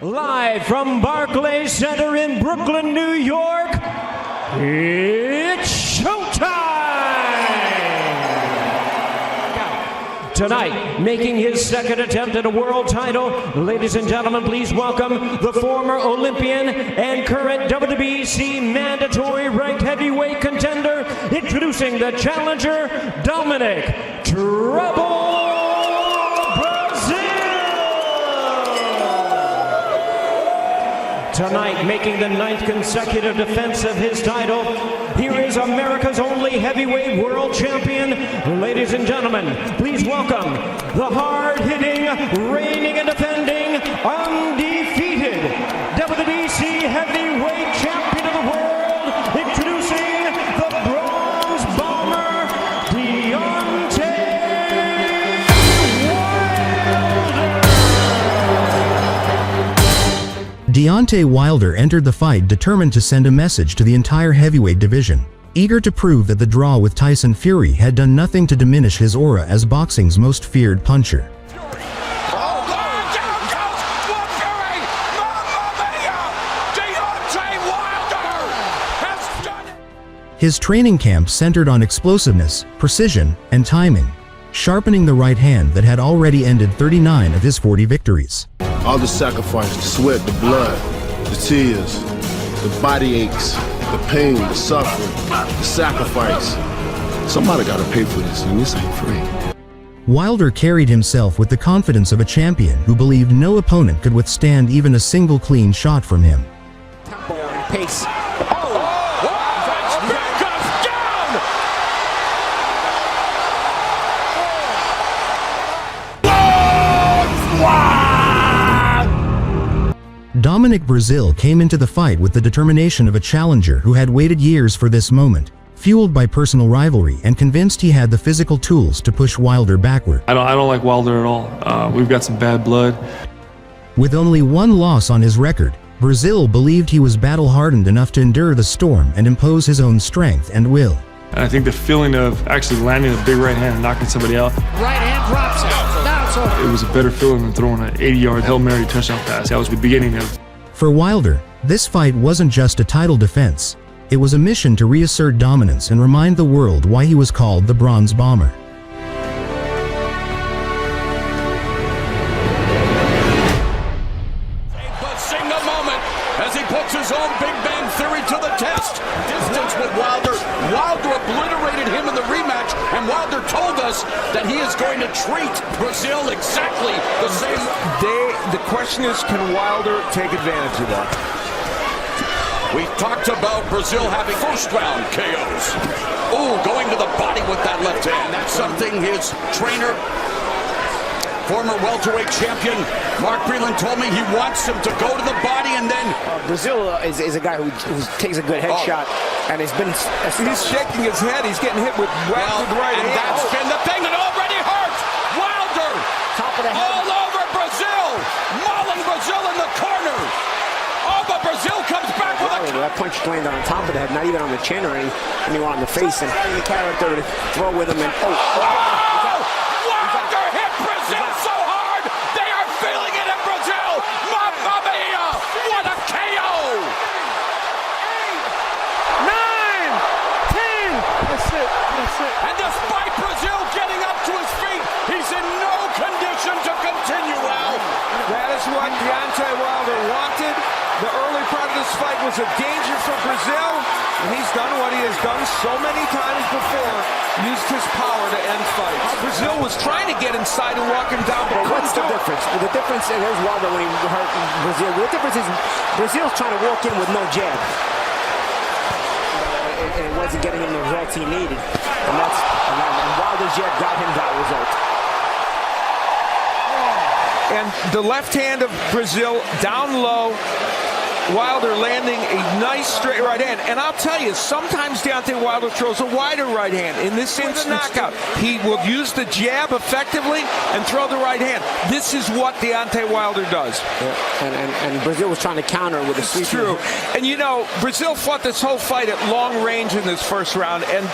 Live from Barclays Center in Brooklyn, New York, it's showtime! Tonight, making his second attempt at a world title, ladies and gentlemen, please welcome the former Olympian and current WBC mandatory ranked heavyweight contender, introducing the challenger, Dominic Breazeale. Tonight, making the 9th consecutive defense of his title, here is America's only heavyweight world champion. Ladies and gentlemen, please welcome the hard-hitting, reigning and defending, undefeated WBC heavyweight champion of the world, introducing the bronze bomber, Deontay Wilder. Deontay Wilder entered the fight determined to send a message to the entire heavyweight division, eager to prove that the draw with Tyson Fury had done nothing to diminish his aura as boxing's most feared puncher. His training camp centered on explosiveness, precision, and timing, sharpening the right hand that had already ended 39 of his 40 victories. All the sacrifice, the sweat, the blood, the tears, the body aches, the pain, the suffering, the sacrifice. Somebody gotta pay for this, and this ain't free. Wilder carried himself with the confidence of a champion who believed no opponent could withstand even a single clean shot from him. Pace. Dominic Breazeale came into the fight with the determination of a challenger who had waited years for this moment, fueled by personal rivalry and convinced he had the physical tools to push Wilder backward. I don't like Wilder at all. We've got some bad blood. With only one loss on his record, Breazeale believed he was battle-hardened enough to endure the storm and impose his own strength and will. And I think the feeling of actually landing a big right hand and knocking somebody out, Right hand drops it. Now it's over. it was a better feeling than throwing an 80-yard Hail Mary touchdown pass. That was the beginning of. For Wilder, this fight wasn't just a title defense. It was a mission to reassert dominance and remind the world why he was called the Bronze Bomber. Sing the moment as he puts his own Big Bang Theory to the test. Distance with Wilder. Wilder obliterated him in the rematch, and Wilder told us that he is going to treat Breazeale exactly the same way. The question is, can Wilder take advantage of that? We talked about Breazeale having first-round KOs. Oh, going to the body with that left hand. That's something his trainer, former welterweight champion Mark Breland, told me he wants him to go to the body and then. Breazeale is a guy who takes a good headshot, and has been. He's shaking his head. He's getting hit with right hand. And that's been the thing that already hurt. Wilder Top of the head. all over Breazeale, mauling Breazeale in the corner. Oh, but Breazeale comes back with a. That punch landed on top of the head, not even on the chin or anywhere on the face, and having the character to throw with him and Wilder hit Breazeale so hard, they are feeling it in Breazeale. Mamma mia! What a KO! 9, 10. That's it. And despite Breazeale getting up to his feet, he's in no condition to continue, Al. That is what Deontay Wilder wanted. The early part of this fight was a danger for Breazeale, and he's done what he has done so many times before, used his power to end fights. Breazeale was trying to get inside and walk him down, but What's the difference? The difference, there's Wilder when he hurt Breazeale. The difference is Breazeale's trying to walk in with no jab. And it wasn't getting him the results he needed. And Wilder's jab got him that result. And the left hand of Breazeale down low Wilder landing a nice straight right hand. And I'll tell you, sometimes Deontay Wilder throws a wider right hand. In this instance, knockout, he will use the jab effectively and throw the right hand. This is what Deontay Wilder does. Yeah. And Breazeale was trying to counter with a sweep. It's true. And you know, Breazeale fought this whole fight at long range in this first round, and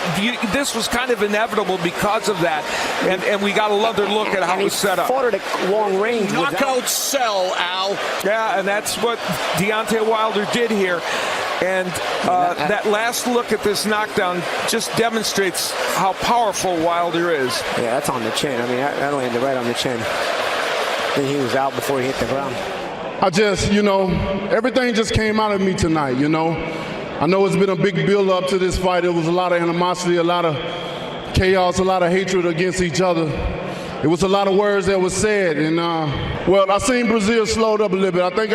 this was kind of inevitable because of that. And we got another look at how it was set up. Fought at a long range. Knockout sell, Al. Yeah, and that's what Deontay Wilder did here. And that last look at this knockdown just demonstrates how powerful Wilder is. Yeah, that's on the chin. I mean, that landed right on the chin. Then he was out before he hit the ground. I just, everything just came out of me tonight, I know it's been a big build-up to this fight. It was a lot of animosity, a lot of chaos, a lot of hatred against each other. It was a lot of words that was said. And, well, I seen Breazeale slowed up a little bit. I think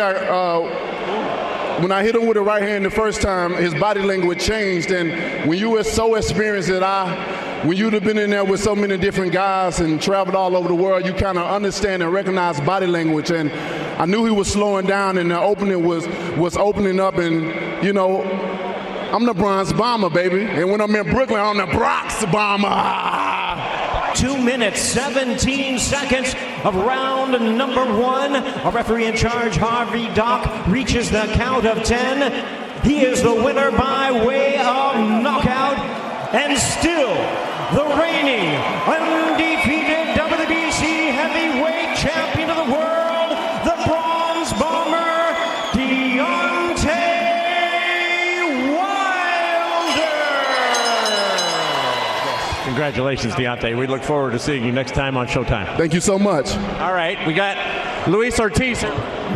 when I hit him with the right hand the first time, his body language changed. And when you were so experienced when you'd have been in there with so many different guys and traveled all over the world, you kind of understand and recognize body language. And I knew he was slowing down, and the opening was opening up. And, I'm the Bronx Bomber, baby. And when I'm in Brooklyn, I'm the Bronx Bomber. 2 minutes, 17 seconds of round number 1. A referee in charge, Harvey Dock, reaches the count of 10. He is the winner by way of knockout, and still the reigning, undefeated WBC heavyweight champion of the world, the Bronze Bomber, Deontay Wilder. Congratulations, Deontay. We look forward to seeing you next time on Showtime. Thank you so much. All right, we got Luis Ortiz.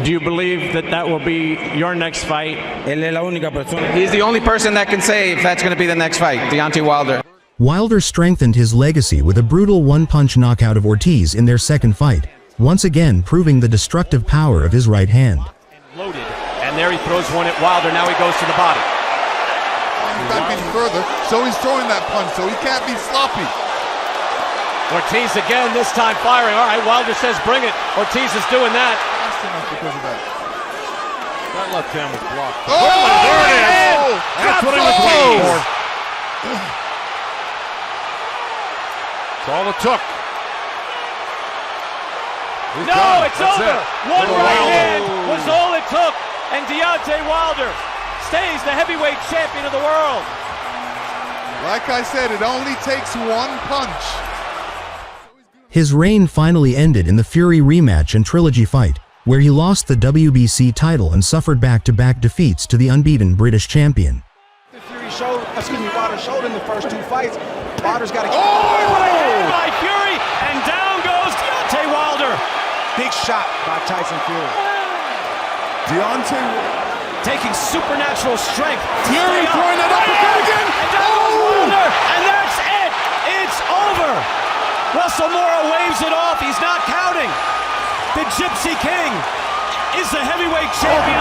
Do you believe that will be your next fight? He's the only person that can say if that's going to be the next fight, Deontay Wilder. Wilder strengthened his legacy with a brutal one-punch knockout of Ortiz in their second fight, once again proving the destructive power of his right hand. Loaded, and there he throws one at Wilder. Now he goes to the body. Back any further, so he's throwing that punch, so he can't be sloppy. Ortiz again, this time firing. All right, Wilder says bring it. Ortiz is doing that. Because of that. That left hand was blocked. Oh! There it is! That's what he was waiting for. That's all it took. It's over. One right hand was all it took, and Deontay Wilder stays the heavyweight champion of the world. Like I said, it only takes one punch. His reign finally ended in the Fury rematch and trilogy fight, where he lost the WBC title and suffered back-to-back defeats to the unbeaten British champion. Wilder showed in the first 2 fights. Wilder's got to keep right hand by Fury, and down goes Deontay Wilder. Big shot by Tyson Fury. Deontay taking supernatural strength. Fury throwing it up again. And down goes Wilder, and that's it. It's over. Russell Mora waves it off. He's not counting. The Gypsy King is the heavyweight champion.